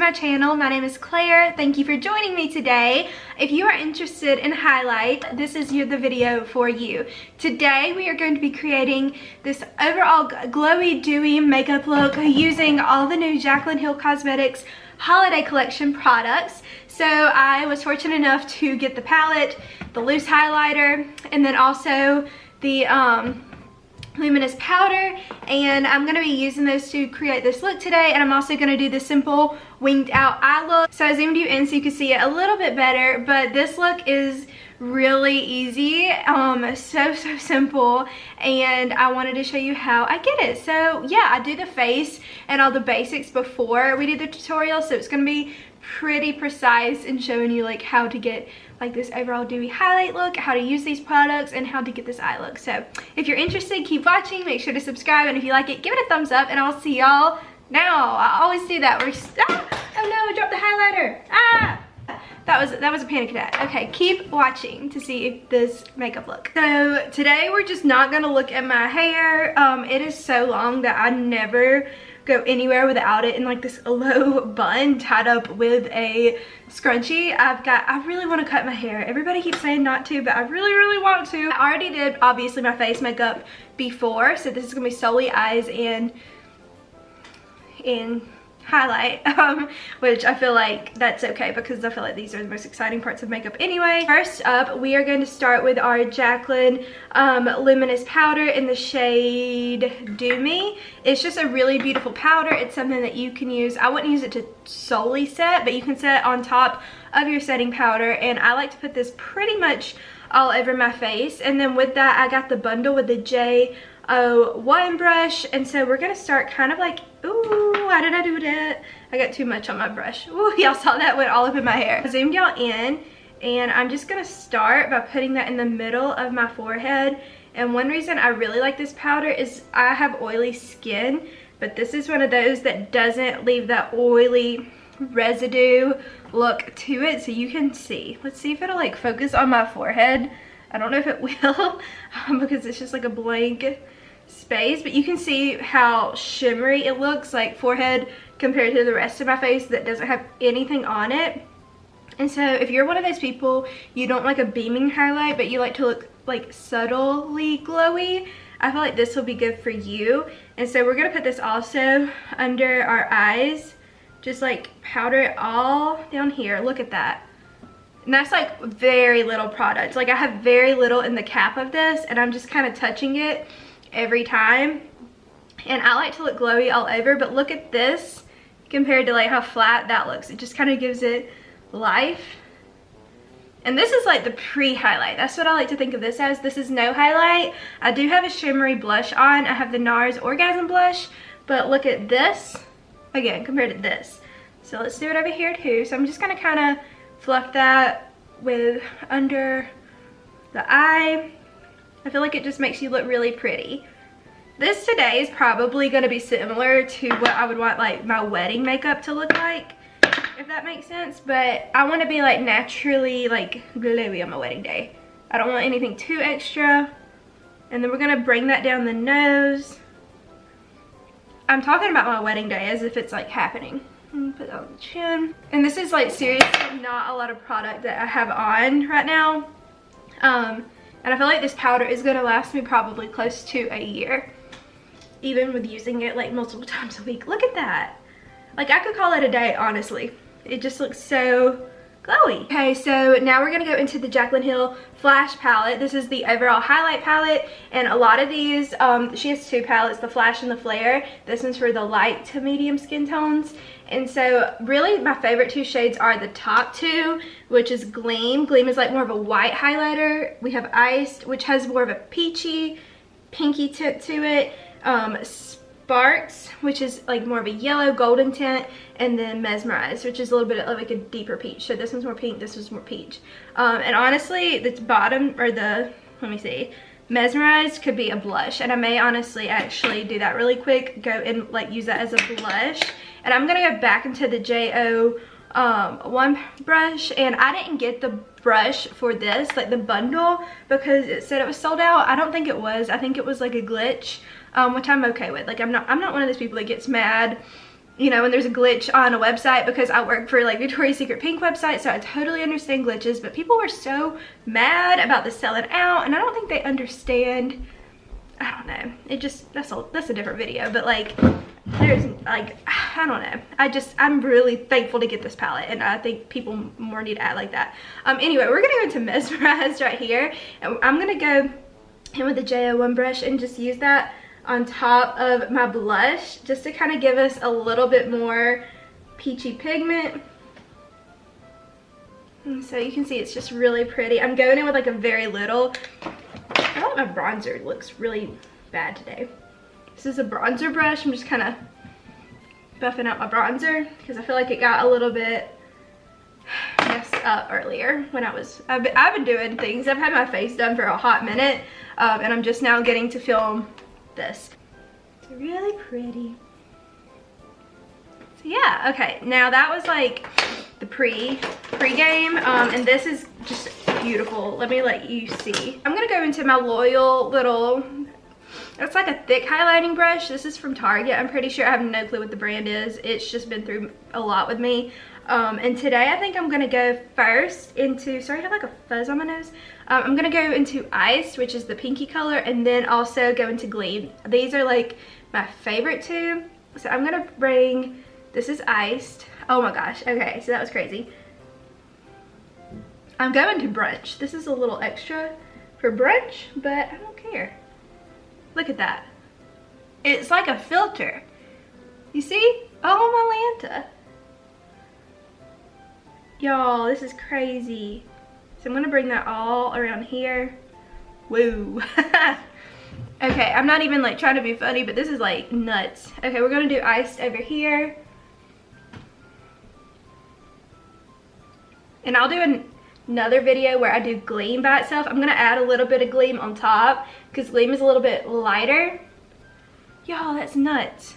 my channel. My name is Claire. Thank you for joining me today. If you are interested in highlight, this is the video for you. Today we are going to be creating this overall glowy, dewy makeup look using all the new Jaclyn Cosmetics holiday collection products. So I was fortunate enough to get the palette, the loose highlighter, and then also the luminous powder, and I'm going to be using those to create this look today. And I'm also going to do the simple winged out eye look. So I zoomed you in so you can see it a little bit better, but this look is really easy, so simple, and I wanted to show you how I get it. So yeah, I do the face and all the basics before we do the tutorial, so it's going to be pretty precise in showing you like how to get like this overall dewy highlight look, how to use these products, and how to get this eye look. So if you're interested, keep watching, make sure to subscribe, and if you like it, give it a thumbs up, and I'll see y'all now. I always do that. Oh no, I dropped the highlighter. That was a panic attack. Okay, keep watching to see this makeup look. So today we're just not gonna look at my hair. It is so long that I never go anywhere without it in like this low bun tied up with a scrunchie. I really want to cut my hair. Everybody keeps saying not to, but I really want to. I already did obviously my face makeup before, so this is gonna be solely eyes and highlight, which I feel like that's okay because I feel like these are the most exciting parts of makeup anyway. First up, we are going to start with our Jaclyn Luminous Powder in the shade Dewy. It's just a really beautiful powder. It's something that you can use. I wouldn't use it to solely set, but you can set it on top of your setting powder, and I like to put this pretty much all over my face. And then with that, I got the bundle with the J01 brush, and so we're gonna start kind of like, ooh, why did I do that? I got too much on my brush. Ooh, y'all saw that went all up in my hair. I zoomed y'all in, and I'm just gonna start by putting that in the middle of my forehead. And one reason I really like this powder is I have oily skin, but this is one of those that doesn't leave that oily residue look to it, so you can see. Let's see if it'll like focus on my forehead. I don't know if it will because it's just like a blank space, but you can see how shimmery it looks, like forehead compared to the rest of my face that doesn't have anything on it. And so if you're one of those people, you don't like a beaming highlight, but you like to look like subtly glowy, I feel like this will be good for you. And so we're gonna put this also under our eyes, just like powder it all down here. Look at that. And that's like very little product. Like I have very little in the cap of this, and I'm just kind of touching it every time. And I like to look glowy all over, but look at this compared to like how flat that looks. It just kind of gives it life. And this is like the pre-highlight. That's what I like to think of this as. This is no highlight. I do have a shimmery blush on. I have the NARS Orgasm blush, but look at this again compared to this. So let's do it over here too. So I'm just gonna kind of fluff that with under the eye. I feel like it just makes you look really pretty. This today is probably going to be similar to what I would want like my wedding makeup to look like, if that makes sense. But I want to be like naturally like glowy on my wedding day. I don't want anything too extra. And then we're going to bring that down the nose. I'm talking about my wedding day as if it's like happening. Put that on the chin. And this is like seriously not a lot of product that I have on right now. And I feel like this powder is going to last me probably close to a year, even with using it like multiple times a week. Look at that. Like I could call it a day, honestly. It just looks so glowy. Okay, so now we're going to go into the Jaclyn Flash palette. This is the overall highlight palette, and a lot of these, she has two palettes, the Flash and the Flare. This one's for the light to medium skin tones. And so really my favorite two shades are the top two, which is Gleam. Gleam is like more of a white highlighter. We have Iced, which has more of a peachy, pinky tint to it. Sparks, which is like more of a yellow golden tint, and then Mesmerized, which is a little bit of like a deeper peach. So this one's more pink, this one's more peach. And honestly, the bottom, or the, let me see, Mesmerized could be a blush, and I may honestly actually do that really quick, go and like use that as a blush. And I'm gonna go back into the J01 brush, and I didn't get the brush for this, like the bundle, because it said it was sold out. I don't think it was. I think it was like a glitch, which I'm okay with. Like I'm not one of those people that gets mad you know, when there's a glitch on a website, because I work for like Victoria's Secret Pink website, so I totally understand glitches, but people were so mad about the selling out, and I don't think they understand. I don't know, it just, that's a different video, but like, there's like, I don't know, I'm really thankful to get this palette, and I think people more need to act like that. Anyway, we're gonna go into Mesmerized right here, and I'm gonna go in with the JO1 brush and just use that on top of my blush, just to kind of give us a little bit more peachy pigment. And so you can see it's just really pretty. I'm going in with like a very little. I thought my bronzer looks really bad today. This is a bronzer brush. I'm just kind of buffing out my bronzer because I feel like it got a little bit messed up earlier when I've been doing things. I've had my face done for a hot minute, and I'm just now getting to film this. It's really pretty. So yeah, okay, now that was like the pre-game, and this is just beautiful. Let me let you see. I'm gonna go into my Loyal little, it's like a thick highlighting brush. This is from Target. I'm pretty sure. I have no clue what the brand is. It's just been through a lot with me. And today I think I'm gonna go first into, sorry I have like a fuzz on my nose. I'm gonna go into Iced, which is the pinky color, and then also go into Gleam. These are like my favorite two. So I'm gonna bring, this is Iced. Oh my gosh, okay, so that was crazy. I'm going to Brunch. This is a little extra for brunch, but I don't care. Look at that. It's like a filter. You see? Oh my Lanta. Y'all, this is crazy. So I'm gonna bring that all around here. Woo. Okay, I'm not even like trying to be funny, but this is like nuts. Okay, we're gonna do Iced over here. And I'll do another video where I do Gleam by itself. I'm gonna add a little bit of Gleam on top because Gleam is a little bit lighter. Y'all, that's nuts.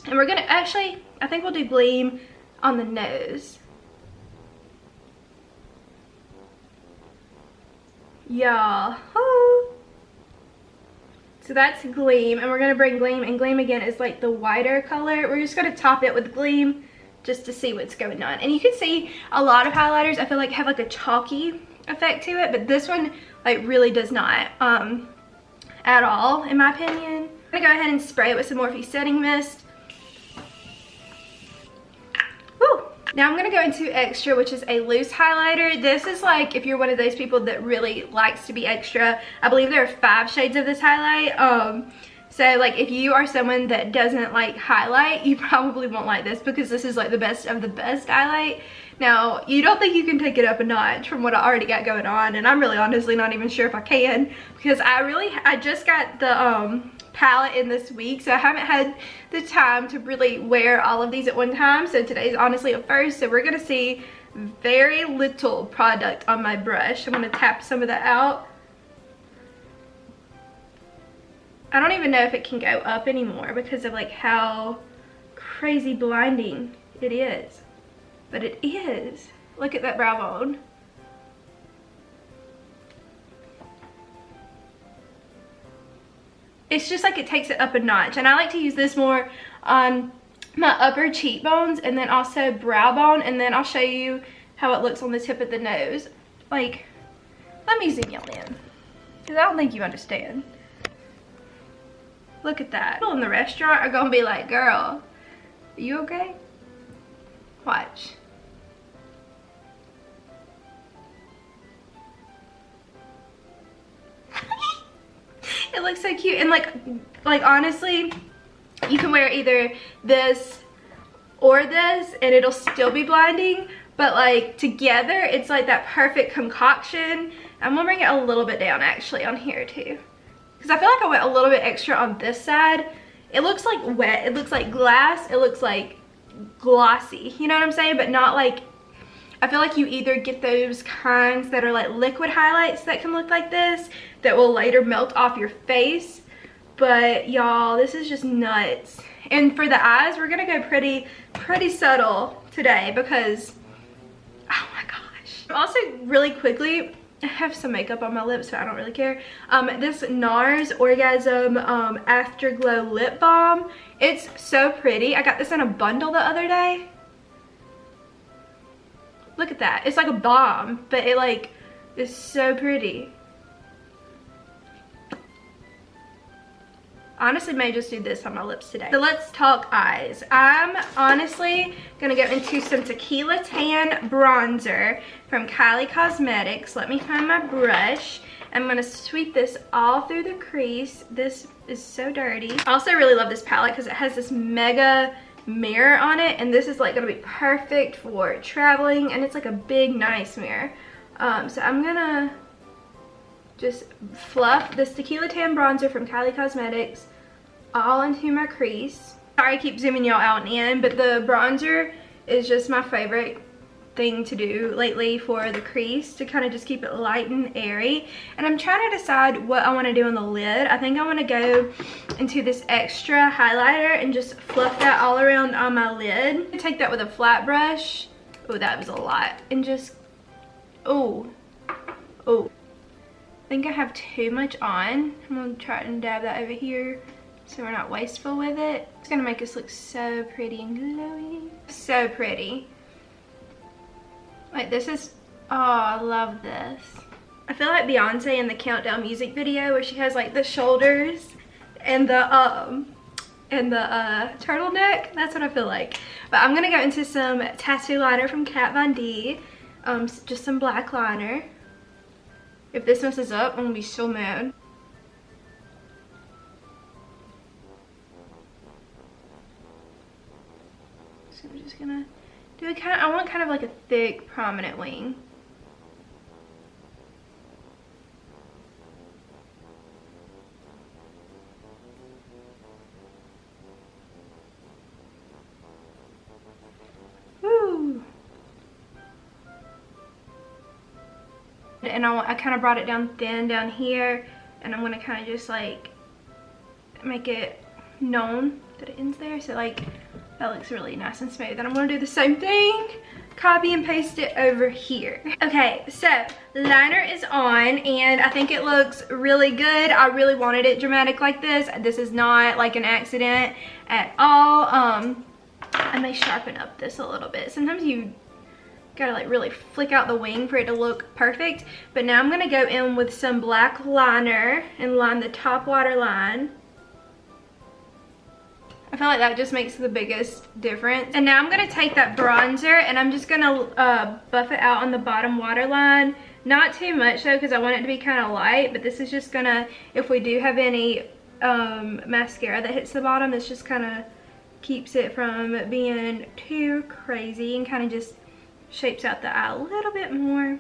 And we're gonna actually, I think we'll do Gleam on the nose. Y'all. Oh. So that's Gleam, and we're gonna bring Gleam, and Gleam again is like the whiter color. We're just gonna top it with Gleam just to see what's going on. And you can see a lot of highlighters I feel like have like a chalky effect to it, but this one like really does not at all, in my opinion. I'm gonna go ahead and spray it with some Morphe setting mist. Woo! Now I'm gonna go into Extra, which is a loose highlighter. This is like if you're one of those people that really likes to be extra. I believe there are 5 shades of this highlight. So like if you are someone that doesn't like highlight, you probably won't like this because this is like the best of the best highlight. Now, you don't think you can take it up a notch from what I already got going on, and I'm really honestly not even sure if I can because I just got the palette in this week, so I haven't had the time to really wear all of these at one time. So today's honestly a first, so we're gonna see very little product on my brush. I'm gonna tap some of that out. I don't even know if it can go up anymore because of like how crazy blinding it is. But it is. Look at that brow bone. It's just like it takes it up a notch. And I like to use this more on my upper cheekbones and then also brow bone. And then I'll show you how it looks on the tip of the nose. Like, let me zoom y'all in, because I don't think you understand. Look at that. People in the restaurant are gonna be like, girl, are you okay? Watch. It looks so cute. And like honestly, you can wear either this or this and it'll still be blinding, but like together it's like that perfect concoction. I'm gonna bring it a little bit down actually on here too, because I feel like I went a little bit extra on this side. It looks like wet, it looks like glass, it looks like glossy, you know what I'm saying? But not like, I feel like you either get those kinds that are like liquid highlights that can look like this, that will later melt off your face. But y'all, this is just nuts. And for the eyes, we're gonna go pretty subtle today because, oh my gosh. Also, really quickly, I have some makeup on my lips, so I don't really care. This NARS Orgasm Afterglow Lip Balm. It's so pretty. I got this in a bundle the other day. Look at that. It's like a balm, but it like is so pretty. Honestly may just do this on my lips today. So let's talk eyes. I'm honestly gonna go into some Tequila Tan bronzer from Jaclyn Cosmetics. Let me find my brush. I'm gonna sweep this all through the crease. This is so dirty. I also really love this palette because it has this mega mirror on it, and this is like gonna be perfect for traveling, and it's like a big nice mirror. So I'm gonna just fluff this Tequila Tan bronzer from Jaclyn Cosmetics all into my crease. Sorry I keep zooming y'all out and in, but the bronzer is just my favorite thing to do lately for the crease, to kind of just keep it light and airy. And I'm trying to decide what I want to do on the lid. I think I want to go into this extra highlighter and just fluff that all around on my lid. Take that with a flat brush. Oh, that was a lot. And just, oh. I think I have too much on. I'm gonna try and dab that over here so we're not wasteful with it. It's gonna make us look so pretty and glowy. So pretty. Like this is, oh, I love this. I feel like Beyonce in the Countdown music video where she has like the shoulders and the turtleneck. That's what I feel like. But I'm gonna go into some tattoo liner from Kat Von D. Just some black liner. If this messes up, I'm gonna be so mad. So we're just gonna do a kind of, I want kind of like a thick, prominent wing. Woo! And I kind of brought it down thin down here, and I'm gonna kind of just like make it known that it ends there, so like that looks really nice and smooth. And I'm gonna do the same thing, copy and paste it over here. Okay, so liner is on, and I think it looks really good. I really wanted it dramatic like this. This is not like an accident at all. I may sharpen up this a little bit. Sometimes you gotta like really flick out the wing for it to look perfect. But now I'm gonna go in with some black liner and line the top waterline. I feel like that just makes the biggest difference. And now I'm gonna take that bronzer and I'm just gonna buff it out on the bottom waterline. Not too much though, because I want it to be kind of light, but this is just gonna, if we do have any mascara that hits the bottom, this just kind of keeps it from being too crazy and kind of just shapes out the eye a little bit more.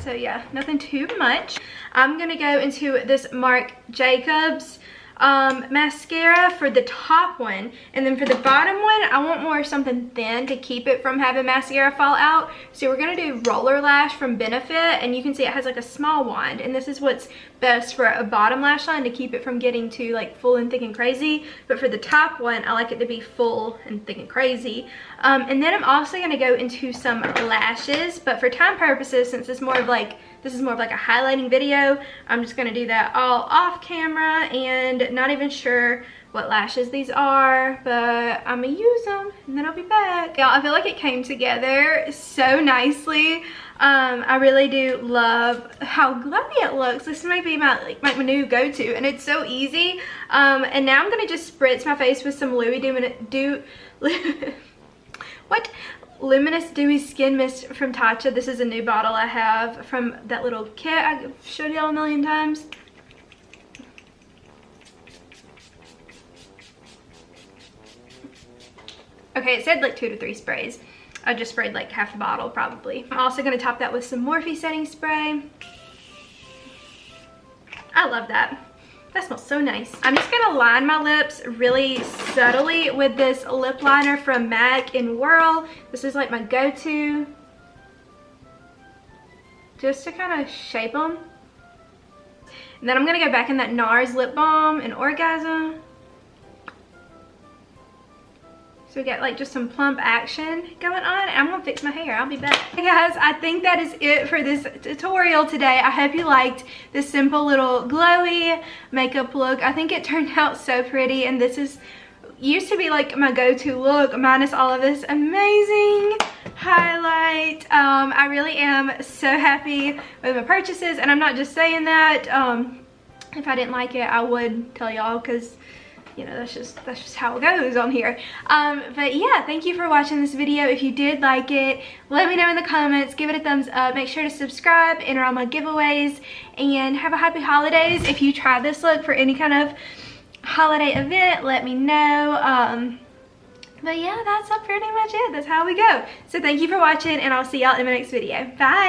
So yeah, nothing too much. I'm gonna go into this Marc Jacobs mascara for the top one, and then for the bottom one I want more something thin to keep it from having mascara fall out. So we're gonna do Roller Lash from Benefit, and you can see it has like a small wand, and this is what's best for a bottom lash line to keep it from getting too like full and thick and crazy. But for the top one I like it to be full and thick and crazy. And then I'm also gonna go into some lashes, but for time purposes, since it's more of like, this is more of like a highlighting video, I'm just gonna do that all off camera, and not even sure what lashes these are, but I'm gonna use them and then I'll be back. Y'all, I feel like it came together so nicely. I really do love how glowy it looks. This might be my new go-to, and it's so easy. And now I'm gonna just spritz my face with some Luminous Dewy Skin Mist from Tatcha. This is a new bottle I have from that little kit I've showed y'all a million times. Okay, it said like 2 to 3 sprays. I just sprayed like half the bottle probably. I'm also gonna top that with some Morphe setting spray. I love that. That smells so nice. I'm just gonna line my lips really subtly with this lip liner from MAC in Whirl. This is like my go-to, just to kind of shape them. And then I'm gonna go back in that NARS lip balm in Orgasm. So we got like just some plump action going on. I'm gonna fix my hair. I'll be back. Hey guys, I think that is it for this tutorial today. I hope you liked this simple little glowy makeup look. I think it turned out so pretty, and this is used to be like my go-to look minus all of this amazing highlight. I really am so happy with my purchases, and I'm not just saying that. If I didn't like it, I would tell y'all, because you know, that's just how it goes on here. But yeah, thank you for watching this video. If you did like it, let me know in the comments, give it a thumbs up, make sure to subscribe, enter all my giveaways, and have a happy holidays. If you try this look for any kind of holiday event, let me know. But yeah, that's pretty much it. That's how we go. So thank you for watching, and I'll see y'all in my next video. Bye.